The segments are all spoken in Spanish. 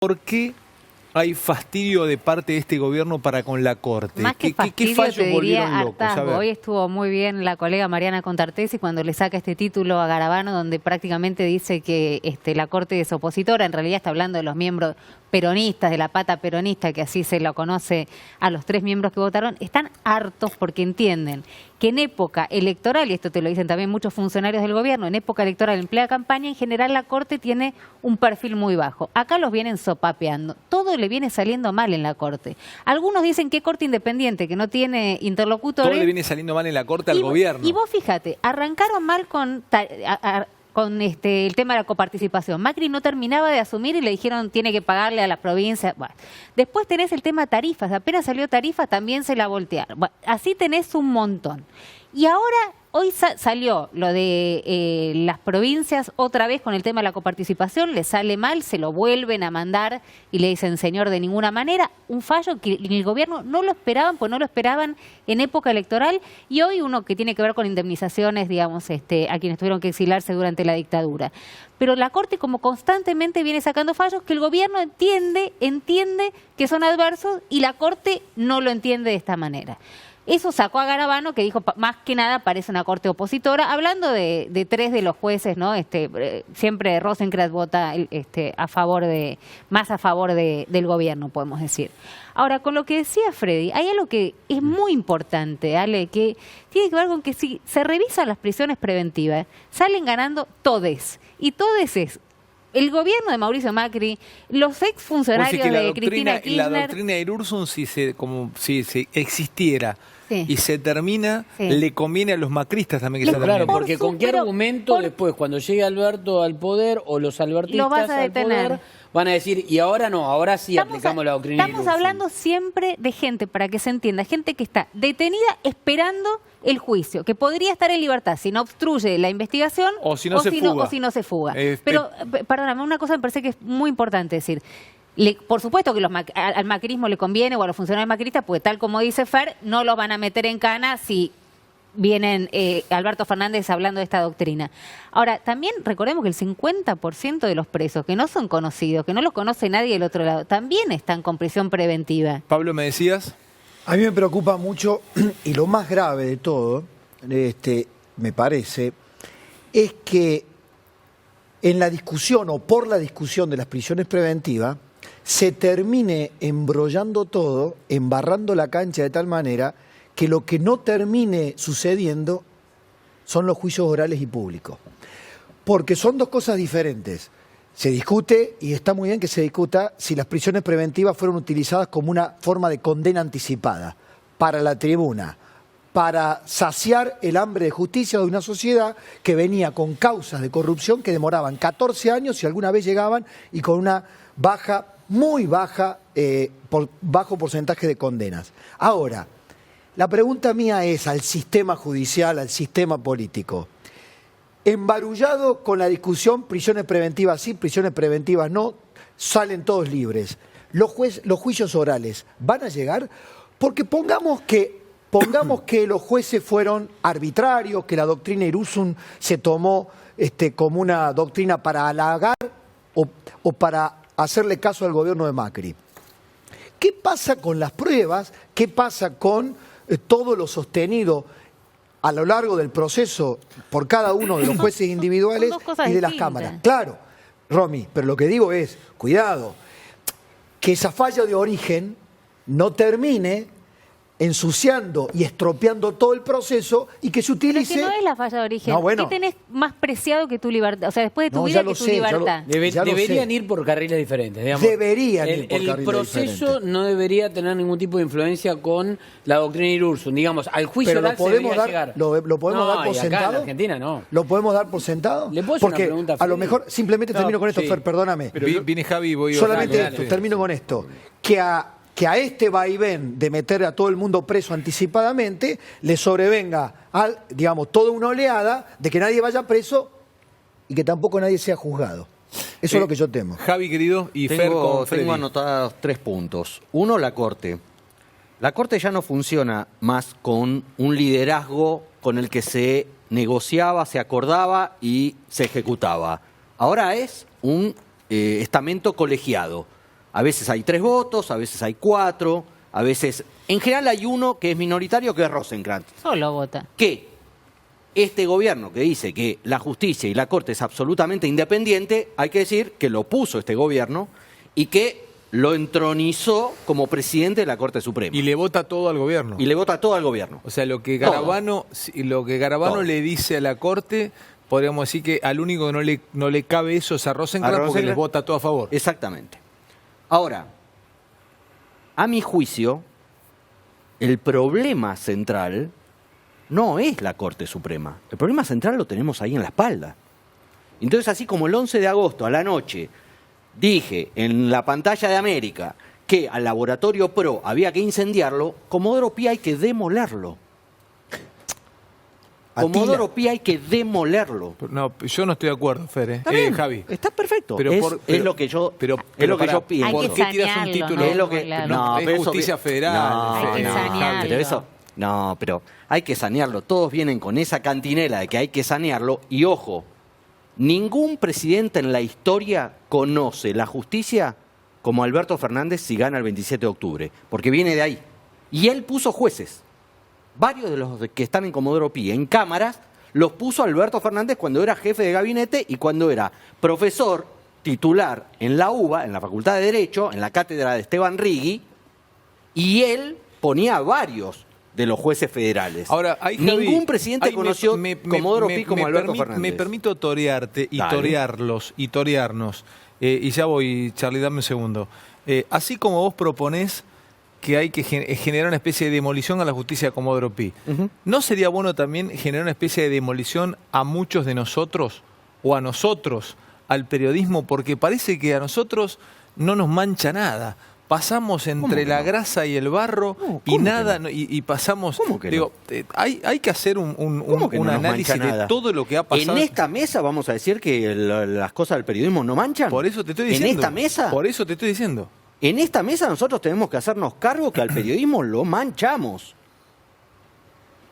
¿Por qué hay fastidio de parte de este gobierno para con la Corte? Más que ¿Qué fastidio, fallos te diría volvieron locos? hartazgo. Hoy estuvo muy bien la colega Mariana Contartesi cuando le saca este título a Garabano, donde prácticamente dice que la Corte es opositora. En realidad está hablando de los miembros peronistas, de la pata peronista, que así se lo conoce a los 3 miembros que votaron. Están hartos porque entienden que en época electoral, y esto te lo dicen también muchos funcionarios del gobierno, en época electoral, en plena campaña, en general la Corte tiene un perfil muy bajo. Acá los vienen sopapeando. Todo le viene saliendo mal en la Corte. Algunos dicen que Corte independiente, que no tiene interlocutores. Todo le viene saliendo mal en la Corte al gobierno. Y vos fíjate, arrancaron mal con el tema de la coparticipación. Macri no terminaba de asumir y le dijeron tiene que pagarle a la provincia. Bueno, después tenés el tema tarifas. Apenas salió tarifa, también se la voltearon. Bueno, así tenés un montón. Y ahora, hoy salió lo de las provincias otra vez con el tema de la coparticipación, le sale mal, se lo vuelven a mandar y le dicen señor de ninguna manera. Un fallo que en el gobierno no lo esperaban, pues no lo esperaban en época electoral. Y hoy uno que tiene que ver con indemnizaciones, digamos, a quienes tuvieron que exilarse durante la dictadura. Pero la Corte como constantemente viene sacando fallos que el gobierno entiende que son adversos y la Corte no lo entiende de esta manera. Eso sacó a Garabano, que dijo, más que nada parece una corte opositora, hablando de 3 de los jueces, ¿no? Siempre Rosenkrantz vota más a favor del gobierno, podemos decir. Ahora, con lo que decía Freddy, hay algo que es muy importante, Ale, que tiene que ver con que si se revisan las prisiones preventivas, salen ganando todes, y todes es el gobierno de Mauricio Macri, los exfuncionarios de Cristina Kirchner. La doctrina de Irurzun, si existiera y se termina, le conviene a los macristas también que se termine. Claro, porque ¿con qué argumento después, cuando llegue Alberto al poder o los albertistas al poder, van a decir, y ahora no, ahora sí aplicamos la doctrina de Irurzun? Estamos hablando siempre de gente, para que se entienda, gente que está detenida esperando el juicio, que podría estar en libertad si no obstruye la investigación o si no se fuga. Pero, perdóname, una cosa me parece que es muy importante decir. Por supuesto que al macrismo le conviene, o a los funcionarios macristas, porque tal como dice Fer, no los van a meter en cana si vienen Alberto Fernández hablando de esta doctrina. Ahora, también recordemos que el 50% de los presos que no son conocidos, que no los conoce nadie del otro lado, también están con prisión preventiva. Pablo, ¿me decías? A mí me preocupa mucho, y lo más grave de todo, me parece, es que en la discusión o por la discusión de las prisiones preventivas se termine embrollando todo, embarrando la cancha de tal manera que lo que no termine sucediendo son los juicios orales y públicos. Porque son 2 cosas diferentes. Se discute, y está muy bien que se discuta, si las prisiones preventivas fueron utilizadas como una forma de condena anticipada para la tribuna, para saciar el hambre de justicia de una sociedad que venía con causas de corrupción que demoraban 14 años y alguna vez llegaban y con una muy baja, bajo porcentaje de condenas. Ahora, la pregunta mía es al sistema judicial, al sistema político. Embarullado con la discusión, prisiones preventivas sí, prisiones preventivas no, salen todos libres. Los juicios orales, ¿van a llegar? Porque pongamos que los jueces fueron arbitrarios, que la doctrina Irurzun se tomó como una doctrina para halagar o para hacerle caso al gobierno de Macri. ¿Qué pasa con las pruebas? ¿Qué pasa con todo lo sostenido a lo largo del proceso por cada uno de los jueces individuales y de las cámaras? Claro, Romy, pero lo que digo es, cuidado, que esa falla de origen no termine ensuciando y estropeando todo el proceso y que se utilice... Pero que no es la falla de origen. No, bueno. ¿Qué tenés más preciado que tu libertad? O sea, después de tu vida, que tu libertad. Deberían ir por carriles diferentes, digamos. Deberían ir por carriles diferentes. El proceso no debería tener ningún tipo de influencia con la doctrina Irurzun. Digamos, al juicio oral se debería llegar. ¿Lo podemos dar por sentado? Acá en Argentina no. ¿Lo podemos dar por sentado? ¿Le puedo hacer una pregunta? A lo mejor, simplemente termino con esto, Fer, perdóname. Pero viene Javi y voy solamente esto, termino con esto. Que a este vaivén de meter a todo el mundo preso anticipadamente le sobrevenga, toda una oleada de que nadie vaya preso y que tampoco nadie sea juzgado. Eso es lo que yo temo. Javi, querido, y Fer con Freddy. Tengo anotados 3 puntos. 1, la Corte. La Corte ya no funciona más con un liderazgo con el que se negociaba, se acordaba y se ejecutaba. Ahora es un estamento colegiado. A veces hay 3 votos, a veces hay 4, a veces... En general hay uno que es minoritario, que es Rosenkrantz. Solo vota. Que este gobierno que dice que la justicia y la Corte es absolutamente independiente, hay que decir que lo puso este gobierno y que lo entronizó como presidente de la Corte Suprema. Y le vota todo al gobierno. Y le vota todo al gobierno. O sea, lo que Todo. Garabano Todo. le dice a la Corte, podríamos decir que al único que no le cabe eso es a Rosenkrantz porque Rosenkrantz. les vota todo a favor. Exactamente. Ahora, a mi juicio, el problema central no es la Corte Suprema. El problema central lo tenemos ahí en la espalda. Entonces, así como el 11 de agosto a la noche dije en la pantalla de América que al Laboratorio Pro había que incendiarlo, Comodoro Pi hay que demolerlo. Comodoro Pi hay que demolerlo. No, yo no estoy de acuerdo, Fer. Está bien, Javi. está perfecto. Pero es lo que yo, es lo que pará, yo pienso. Hay ¿Por que qué tiras un sanearlo, título? ¿no? Es lo que, Claro. no, es pero eso- justicia federal. Hay que sanearlo. pero eso, no, pero hay que sanearlo. Todos vienen con esa cantinela de que hay que sanearlo. Y ojo, ningún presidente en la historia conoce la justicia como Alberto Fernández si gana el 27 de octubre, porque viene de ahí. Y él puso jueces. Varios de los que están en Comodoro Pi, en cámaras, los puso Alberto Fernández cuando era jefe de gabinete y cuando era profesor titular en la UBA, en la Facultad de Derecho, en la cátedra de Esteban Rigui, y él ponía a varios de los jueces federales. Ahora, Javi, ningún presidente ahí conoció Comodoro Pi como Alberto Fernández. Me permito torearte y Dale. torearlos y torearnos. Y ya voy, Charlie, dame un segundo. Así como vos proponés que hay que generar una especie de demolición a la justicia de Comodoro Pi, ¿no sería bueno también generar una especie de demolición a muchos de nosotros o a nosotros, al periodismo? Porque parece que a nosotros no nos mancha nada. Pasamos entre la grasa y el barro y nada, y pasamos... ¿Cómo que digo, hay que hacer un ¿Cómo que no nos análisis mancha de nada? todo lo que ha pasado. En esta mesa vamos a decir que las cosas del periodismo no manchan. Por eso te estoy diciendo. En esta mesa. Por eso te estoy diciendo. En esta mesa nosotros tenemos que hacernos cargo que al periodismo lo manchamos.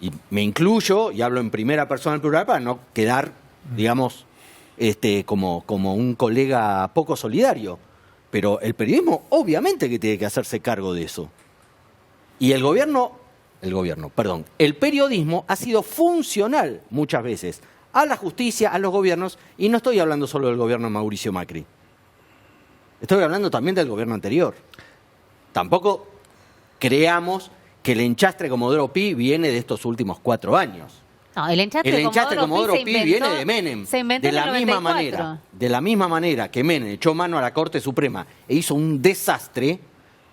Y me incluyo, y hablo en primera persona del plural para no quedar, digamos, como un colega poco solidario. Pero el periodismo obviamente que tiene que hacerse cargo de eso. Y el periodismo ha sido funcional muchas veces a la justicia, a los gobiernos, y no estoy hablando solo del gobierno de Mauricio Macri. Estoy hablando también del gobierno anterior. Tampoco creamos que el enchastre Comodoro Pi viene de estos últimos 4 años. No, el enchastre de Comodoro Pi viene de Menem. Se inventó de la en el misma 94. manera. De la misma manera que Menem echó mano a la Corte Suprema e hizo un desastre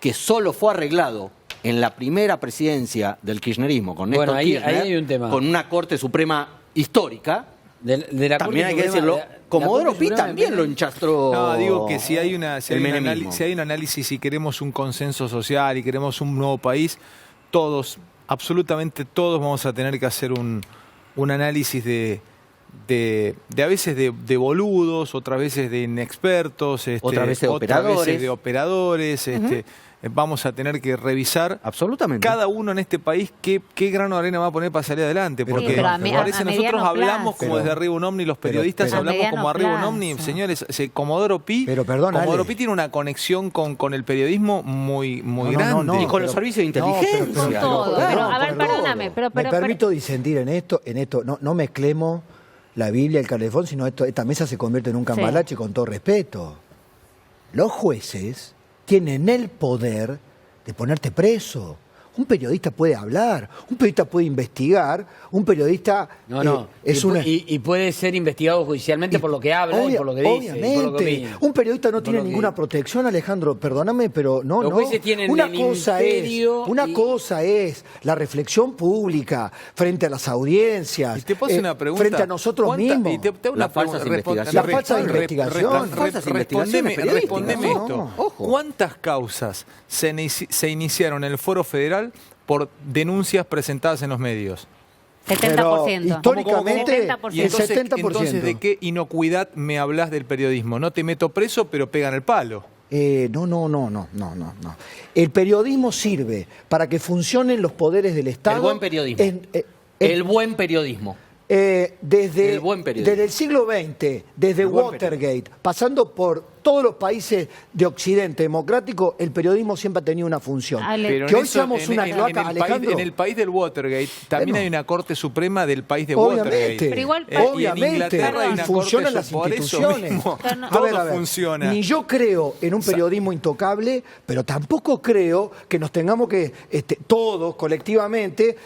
que solo fue arreglado en la primera presidencia del kirchnerismo con Néstor Kirchner, ahí hay un tema. con una Corte Suprema histórica. De la También hay Corte que Suprema, decirlo. Comodoro la Pi Corte Suprema también de lo Menem. enchastró. No, digo que si hay un menemismo. análisis, si queremos un consenso social y queremos un nuevo país, todos, absolutamente todos vamos a tener que hacer un análisis de a veces de boludos, otras veces de inexpertos, Otras veces de operadores. Vamos a tener que revisar Absolutamente. cada uno en este país qué grano de arena va a poner para salir adelante. Pero- Porque pero a parece a nosotros mediano hablamos plazo. como desde arriba un ovni, los periodistas pero- hablamos A como mediano arriba un plazo. ovni. Señores, Comodoro Pi, Pero perdón, Comodoro Ale. Pi tiene una conexión con el periodismo muy No, no, grande. no, Y con los servicios de inteligencia. Con todo. Claro, Pero, a ver, con perdóname, todo. pero Me permito disentir en esto, no mezclemos la Biblia y el calefón, sino esta mesa se convierte en un cambalache con todo respeto. Los jueces tienen el poder de ponerte preso. Un periodista puede hablar, un periodista puede investigar, un periodista es y, una... y puede ser investigado judicialmente por lo que habla y por lo que dice. Obviamente. Y por lo que opina. Un periodista no Por tiene lo que- ninguna protección, Alejandro, perdóname, pero no, Los no. jueces tienen Una el cosa imperio una y- cosa es la reflexión pública frente a las audiencias, Y te puedo hacer una pregunta. frente a nosotros ¿Cuánta- mismos. y te hago una Las falsas pregunta. investigaciones. La falsa investigación. Las falsas investigaciones Respondeme periodísticas. esto. No, ojo. ¿Cuántas causas se iniciaron en el Foro Federal por denuncias presentadas en los medios? 70%. históricamente, Y el 70%. 70%. entonces, ¿de qué inocuidad me hablas del periodismo? No te meto preso, pero pegan el palo. No. El periodismo sirve para que funcionen los poderes del Estado. El buen periodismo. El buen periodismo. Desde El buen periodismo. el siglo XX, desde El buen Watergate, pasando por todos los países de Occidente democrático, el periodismo siempre ha tenido una función. Pero que en hoy eso- seamos una cloaca, Alejandro. en el país del Watergate también Bueno. hay una Corte Suprema del país de Obviamente, Watergate. Pero igual- Y en obviamente, Inglaterra hay y una funcionan corte las por eso instituciones. mismo. Pero no- Todo A ver, funciona. Ni yo creo en un periodismo intocable, pero tampoco creo que nos tengamos que todos colectivamente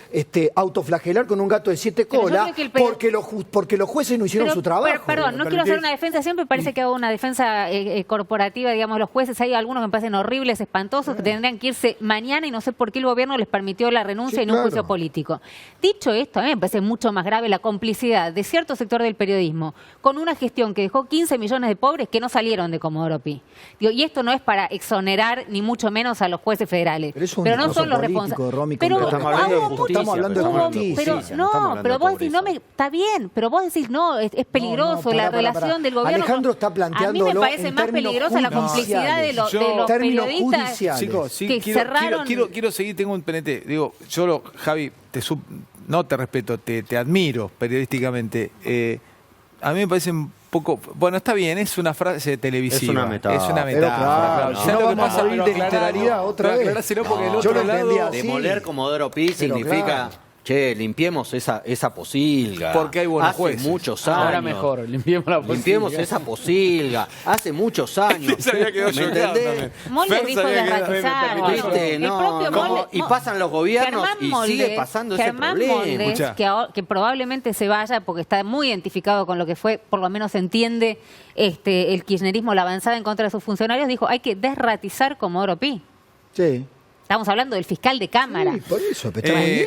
autoflagelar con un gato de 7 Pero yo colas creo que el porque los jueces no hicieron su trabajo. Perdón, no quiero hacer una defensa, siempre parece que hago una defensa corporativa, digamos, los jueces. Hay algunos que me parecen horribles, espantosos, que tendrían que irse mañana y no sé por qué el gobierno les permitió la renuncia Sí, y no un claro. juicio político. Dicho esto, a mí me parece mucho más grave la complicidad de cierto sector del periodismo con una gestión que dejó 15 millones de pobres que no salieron de Comodoro Pi. Digo, y esto no es para exonerar ni mucho menos a los jueces federales. Pero es un no discurso son los político, responsables. Romy, Pero completamente. Estamos hablando de hubo justicia, Estamos hablando de pero estamos justicia. pero no estamos no, hablando pero de vos decís, pobreza. está bien, pero vos decís, no, es peligroso la relación del gobierno. Alejandro está A mí planteándolo me parece en más términos peligrosa la complicidad de, judiciales. de los Términos periodistas. judiciales. Chicos, sí, que cerraron- quiero seguir, tengo un pendiente. Digo, Javi, no te respeto, te admiro periodísticamente. A mí me parece un poco... Bueno, está bien, es una frase televisiva. Es una metáfora. Es una Pero metáfora. claro, ¿Sabes si no lo que vamos pasa? a morir de Pero literalidad otra vez. aclaráselo porque el No, otro yo lo lado... entendí así. Demoler Comodoro Pi Pero significa, claro. che, limpiemos esa posilga. Porque hay buenos Hace jueces. muchos años. Ahora mejor, limpiemos la Limpiemos posilga. esa posilga. Hace muchos años. Se había quedado ¿Me choqueado entendés? también. Molde Fer dijo sabía que era desratizar. re- ¿Viste? El No, propio no, Molde- y pasan los gobiernos Germán y Moldes- sigue pasando ese Germán problema. Moldes, Escuchá. que probablemente se vaya porque está muy identificado con lo que fue, por lo menos entiende el kirchnerismo, la avanzada en contra de sus funcionarios, dijo, hay que desratizar Comodoro Pi. Sí. Estamos hablando del fiscal de Cámara. Sí, por eso, pero está muy bien.